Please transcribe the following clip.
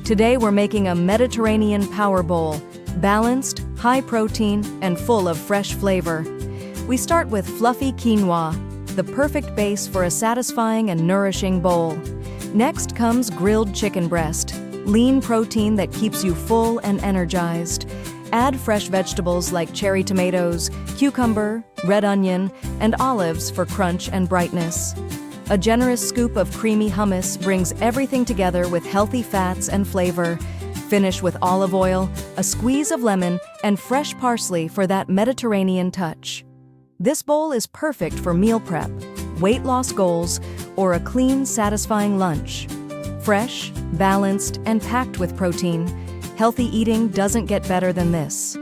Today we're making a Mediterranean power bowl, balanced, high protein, and full of fresh flavor. We start with fluffy quinoa, the perfect base for a satisfying and nourishing bowl. Next comes grilled chicken breast, lean protein that keeps you full and energized. Add fresh vegetables like cherry tomatoes, cucumber, red onion, and olives for crunch and brightness. A generous scoop of creamy hummus brings everything together with healthy fats and flavor. Finish with olive oil, a squeeze of lemon, and fresh parsley for that Mediterranean touch. This bowl is perfect for meal prep, weight loss goals, or a clean, satisfying lunch. Fresh, balanced, and packed with protein, healthy eating doesn't get better than this.